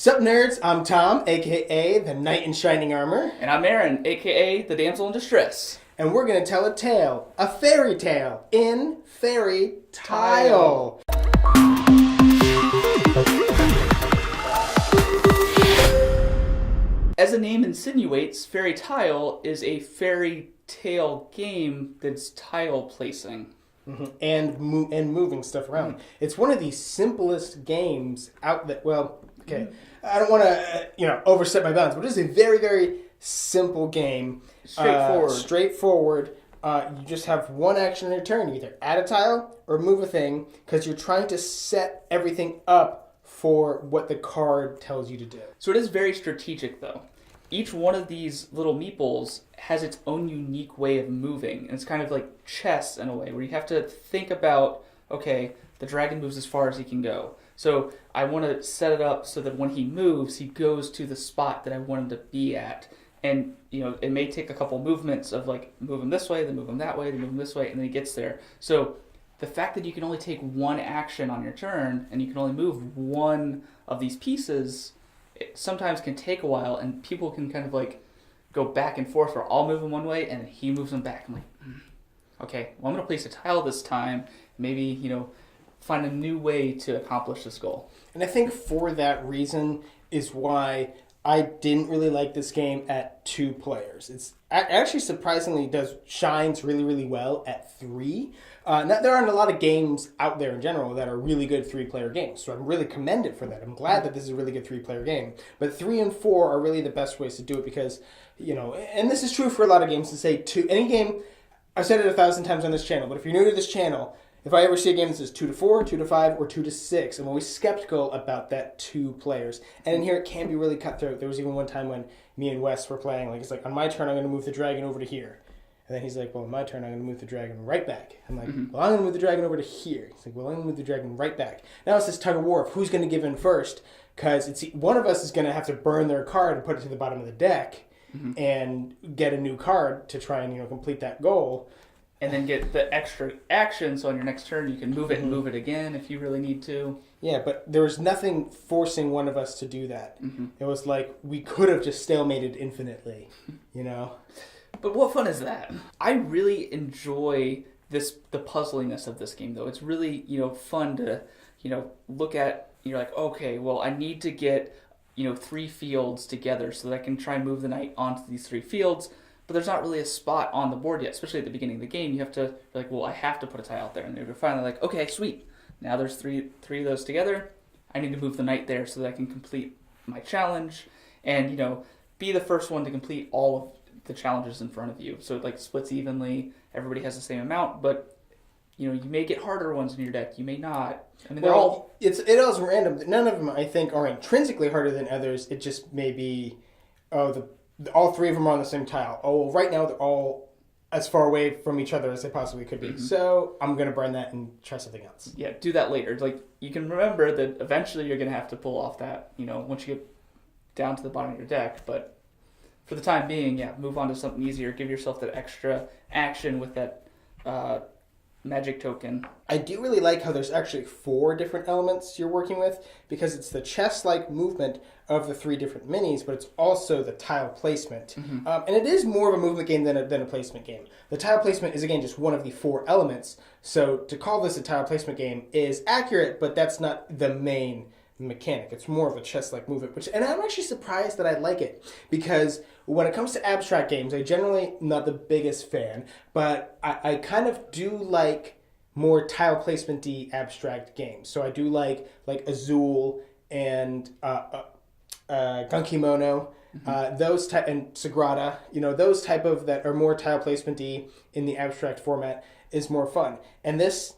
Sup nerds, I'm Tom, aka the Knight in Shining Armor, And I'm Aaron, aka the Damsel in Distress. and we're gonna tell a fairy tale, in Fairy Tile. As the name insinuates, Fairy Tile is a fairy tale game that's tile placing. And moving stuff around. It's one of the simplest games out there. Well, okay, I don't want to overstep my bounds, but it's a very, very simple game. Straightforward. Straightforward. You just have one action in your turn. You either add a tile or move a thing because you're trying to set everything up for what the card tells you to do. So it is very strategic, though. Each one of these little meeples has its own unique way of moving. And it's kind of like chess in a way, where you have to think about, okay, the dragon moves as far as he can go. So I want to set it up so that when he moves, he goes to the spot that I want him to be at. And, it may take a couple movements of like, move him this way, then move him that way, then move him this way, and then he gets there. So the fact that you can only take one action on your turn, and you can only move one of these pieces, it sometimes can take a while, and people can kind of like go back and forth where I'll move him one way, and he moves him back. I'm like, okay, well, I'm going to place a tile this time. Maybe, find a new way to accomplish this goal. And I think for that reason is why I didn't really like this game at 2 players. It's actually surprisingly shines really, really well at 3. There aren't a lot of games out there in general that are really good 3-player games, so I'm really commended for that. I'm glad that this is a really good 3-player game. But 3 and 4 are really the best ways to do it because, and this is true for a lot of games, to say 2, any game, I've said it 1,000 times on this channel, but if you're new to this channel, if I ever see a game that says 2 to 4, 2 to 5, or 2 to 6, I'm always skeptical about that 2 players. And in here, it can be really cutthroat. There was even one time when me and Wes were playing, it's like, on my turn, I'm going to move the dragon over to here. And then he's like, well, on my turn, I'm going to move the dragon right back. I'm like, well, I'm going to move the dragon over to here. He's like, well, I'm going to move the dragon right back. Now it's this tug of war of who's going to give in first, because one of us is going to have to burn their card and put it to the bottom of the deck and get a new card to try and, complete that goal. And then get the extra action, so on your next turn you can move it and move it again if you really need to. Yeah, but there was nothing forcing one of us to do that. It was like we could have just stalemated infinitely, But what fun is that? I really enjoy the puzzliness of this game, though. It's really, fun to, look at. You're like, okay, well, I need to get, 3 fields together so that I can try and move the knight onto these 3 fields. But there's not really a spot on the board yet, especially at the beginning of the game. You have to, I have to put a tile out there. And they're finally like, okay, sweet. Now there's three of those together. I need to move the knight there so that I can complete my challenge and, be the first one to complete all of the challenges in front of you. So it, splits evenly. Everybody has the same amount, but, you may get harder ones in your deck. You may not. I mean, it is random. None of them, I think, are intrinsically harder than others. It just may be, all 3 of them are on the same tile. Oh, well, right now they're all as far away from each other as they possibly could be. So I'm going to burn that and try something else. Yeah, do that later. You can remember that eventually you're going to have to pull off that, once you get down to the bottom of your deck. But for the time being, move on to something easier. Give yourself that extra action with that magic token. I do really like how there's actually 4 different elements you're working with because it's the chess-like movement of the 3 different minis, but it's also the tile placement. And it is more of a movement game than a placement game. The tile placement is, again, just one of the 4 elements. So to call this a tile placement game is accurate, but that's not the main mechanic. It's more of a chess-like movement, and I'm actually surprised that I like it because when it comes to abstract games, I generally not the biggest fan, but I kind of do like more tile placement-y abstract games. So I do like Azul and Gankimono, those type, and Sagrada, those type of that are more tile placement-y in the abstract format is more fun. And this,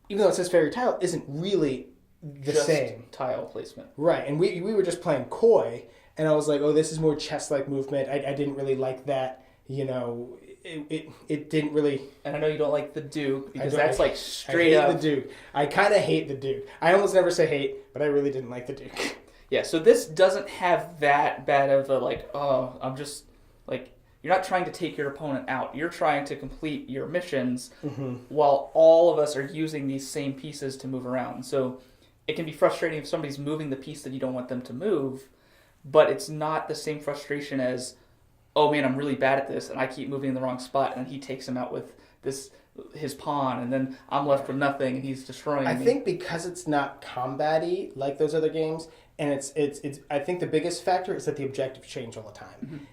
even though it says fairy tile, isn't really the just same tile placement, right? And we were just playing Koi, and I was like, oh, this is more chess-like movement. I didn't really like that. It didn't really. And I know you don't like the Duke because that's straight I hate up the Duke. I kind of hate the Duke. I almost never say hate, but I really didn't like the Duke. Yeah, so this doesn't have that bad of a I'm just you're not trying to take your opponent out. You're trying to complete your missions while all of us are using these same pieces to move around. So it can be frustrating if somebody's moving the piece that you don't want them to move, but it's not the same frustration as, oh man, I'm really bad at this and I keep moving in the wrong spot and he takes him out with his pawn and then I'm left with nothing and he's destroying me. I think because it's not combat-y like those other games, and it's I think the biggest factor is that the objectives change all the time.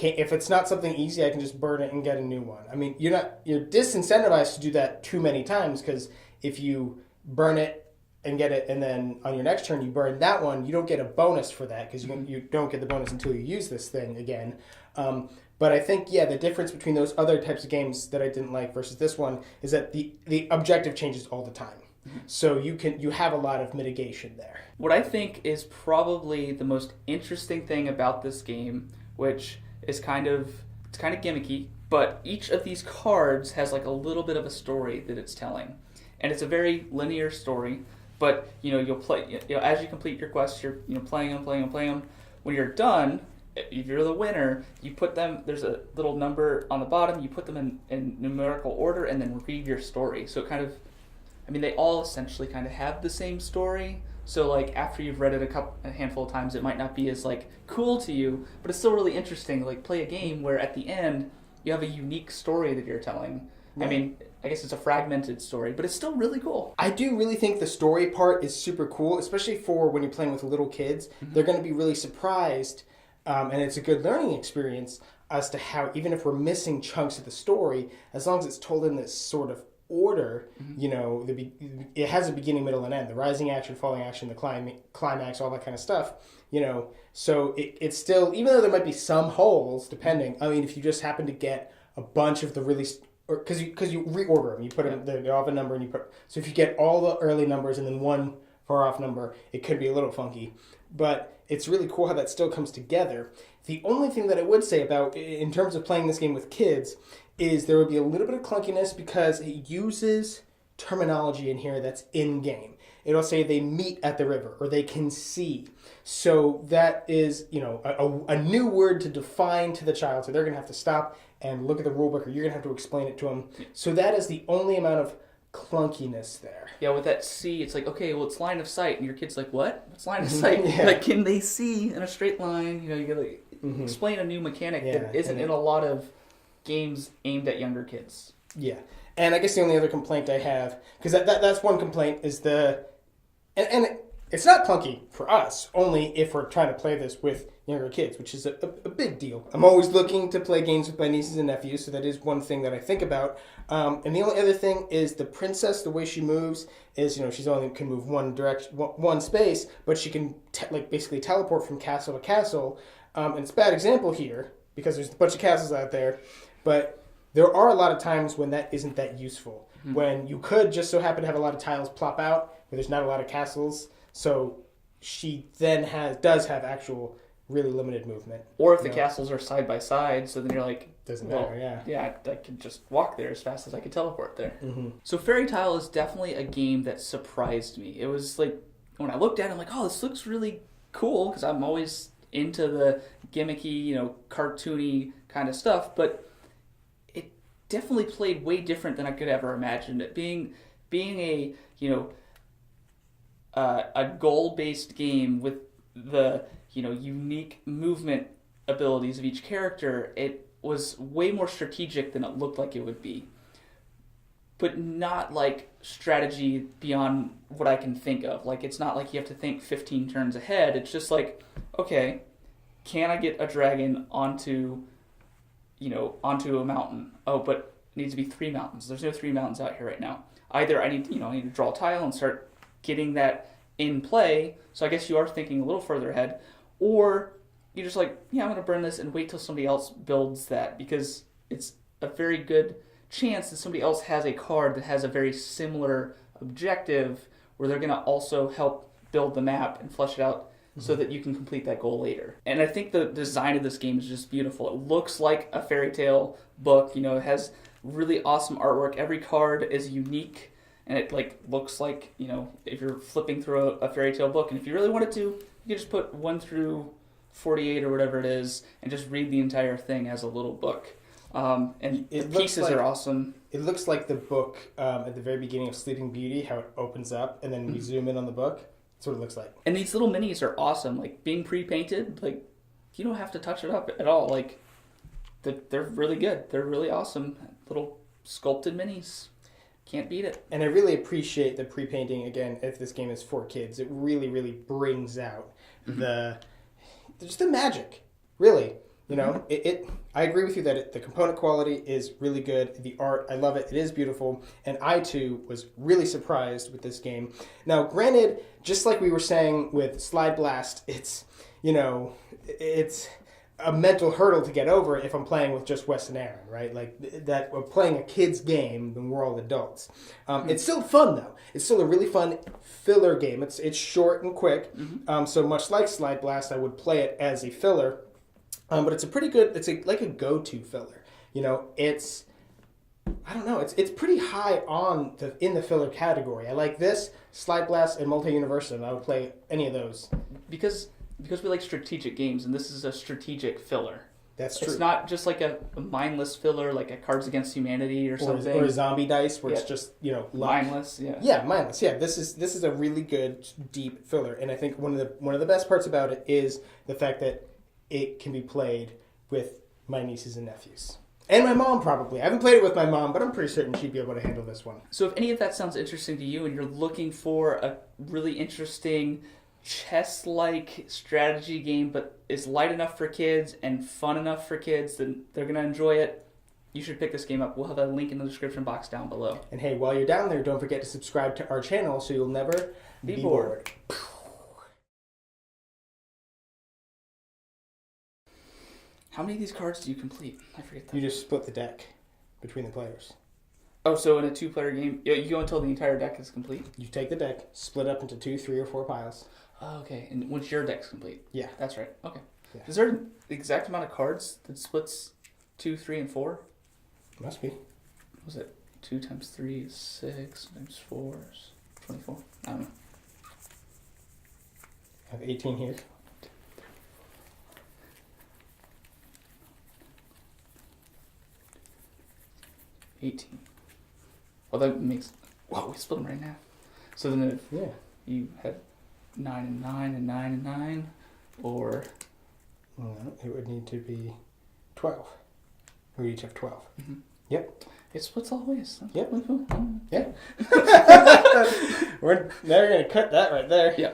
If it's not something easy, I can just burn it and get a new one. I mean, you're disincentivized to do that too many times, because if you burn it and get it, and then on your next turn you burn that one, you don't get a bonus for that, because you don't get the bonus until you use this thing again. But I think, the difference between those other types of games that I didn't like versus this one is that the objective changes all the time. So you have a lot of mitigation there. What I think is probably the most interesting thing about this game, which is kind of gimmicky, but each of these cards has like a little bit of a story that it's telling. And it's a very linear story, but you'll play, as you complete your quests, you're playing them. When you're done, if you're the winner, you put them, there's a little number on the bottom, you put them in numerical order and then read your story. So it kind of, they all essentially kind of have the same story. So like after you've read it a handful of times, it might not be as like cool to you, but it's still really interesting to like play a game where at the end you have a unique story that you're telling. Right. I guess it's a fragmented story, but it's still really cool. I do really think the story part is super cool, especially for when you're playing with little kids. Mm-hmm. They're going to be really surprised, and it's a good learning experience as to how, even if we're missing chunks of the story, as long as it's told in this sort of order, it has a beginning, middle, and end. The rising action, falling action, the climax, all that kind of stuff. So it's still, even though there might be some holes, depending. If you just happen to get a bunch of the really, because you reorder them, you put them, they all have a number, and so if you get all the early numbers and then one far off number, it could be a little funky. But it's really cool how that still comes together. The only thing that I would say about, in terms of playing this game with kids, is there will be a little bit of clunkiness because it uses terminology in here that's in-game. It'll say they meet at the river or they can see. So that is, a new word to define to the child. So they're going to have to stop and look at the rule book, or you're going to have to explain it to them. So that is the only amount of clunkiness there. Yeah, with that see, it's like, okay, well, it's line of sight. And your kid's like, what? What's line of sight? Like, can they see in a straight line? You got to explain a new mechanic that isn't in a lot of games aimed at younger kids. Yeah. And I guess the only other complaint I have, because that's one complaint, is and it's not clunky for us, only if we're trying to play this with younger kids, which is a big deal. I'm always looking to play games with my nieces and nephews, so that is one thing that I think about. And the only other thing is the princess, the way she moves is, she's only can move one direction, one space, but she can basically teleport from castle to castle. And it's a bad example here, because there's a bunch of castles out there, but there are a lot of times when that isn't that useful. Mm-hmm. When you could just so happen to have a lot of tiles plop out, where there's not a lot of castles, so she then does have actual really limited movement. Or if the castles are side by side, so then you're like, doesn't matter, yeah, I could just walk there as fast as I could teleport there. Mm-hmm. So Fairy Tile is definitely a game that surprised me. It was like, when I looked at it, I'm like, oh, this looks really cool, because I'm always into the gimmicky, cartoony kind of stuff, but it definitely played way different than I could ever imagine it. Being a, a goal-based game with the, unique movement abilities of each character, it was way more strategic than it looked like it would be. But not like strategy beyond what I can think of. Like, it's not like you have to think 15 turns ahead. It's just like, okay, can I get a dragon onto a mountain? Oh, but it needs to be 3 mountains. There's no 3 mountains out here right now. Either I need to draw a tile and start getting that in play. So I guess you are thinking a little further ahead. Or you're just like, I'm going to burn this and wait till somebody else builds that, because it's a very good chance that somebody else has a card that has a very similar objective where they're going to also help build the map and flesh it out so that you can complete that goal later. And I think the design of this game is just beautiful. It looks like a fairy tale book. It has really awesome artwork. Every card is unique, and it looks like, if you're flipping through a fairy tale book. And if you really wanted to, you could just put 1 through 48 or whatever it is and just read the entire thing as a little book. And the pieces are awesome. it looks like the book at the very beginning of Sleeping Beauty, how it opens up and then we zoom in on the book. That's what it looks like. And these little minis are awesome. Like, being pre-painted, like, you don't have to touch it up at all. Like, they're really good. They're really awesome. Little sculpted minis. Can't beat it. And I really appreciate the pre-painting, again, if this game is for kids. It really, really brings out just the magic, really. You know, I agree with you that the component quality is really good. The art, I love it. It is beautiful. And I, too, was really surprised with this game. Now, granted, just like we were saying with Slide Blast, it's a mental hurdle to get over if I'm playing with just Wes and Aaron, right? Like, that we're playing a kid's game when we're all adults. It's still fun, though. It's still a really fun filler game. It's short and quick. So much like Slide Blast, I would play it as a filler. But it's a pretty good, like a go-to filler. You know, it's pretty high in the filler category. I like this, Slide Blast, and Multi-Universal, and I would play any of those. Because we like strategic games, and this is a strategic filler. That's true. It's not just like a mindless filler, like a Cards Against Humanity or something. Or a Zombie Dice, where it's just, luck. Mindless, yeah. Yeah, mindless. Yeah, this is a really good, deep filler. And I think one of the best parts about it is the fact that it can be played with my nieces and nephews. And my mom, probably. I haven't played it with my mom, but I'm pretty certain she'd be able to handle this one. So if any of that sounds interesting to you and you're looking for a really interesting chess-like strategy game but is light enough for kids and fun enough for kids, then they're going to enjoy it, you should pick this game up. We'll have a link in the description box down below. And hey, while you're down there, don't forget to subscribe to our channel so you'll never be bored. How many of these cards do you complete? I forget that. You just split the deck between the players. Oh, so in a 2-player game, you go until the entire deck is complete? You take the deck, split up into 2, 3, or 4 piles. Oh, okay. And once your deck's complete? Yeah. That's right. Okay. Yeah. Is there an exact amount of cards that splits 2, 3, and 4? Must be. What was it 2 times 3 is 6 times 4 is 24? I don't know. I have 18 here. 18. Well, that makes... Wow, we split them right now. So then if you had 9 and 9 and 9 and 9, or... No, it would need to be 12. We each have 12. Mm-hmm. Yep. It splits all ways. Yep. Cool. Yeah. We're never going to cut that right there. Yeah.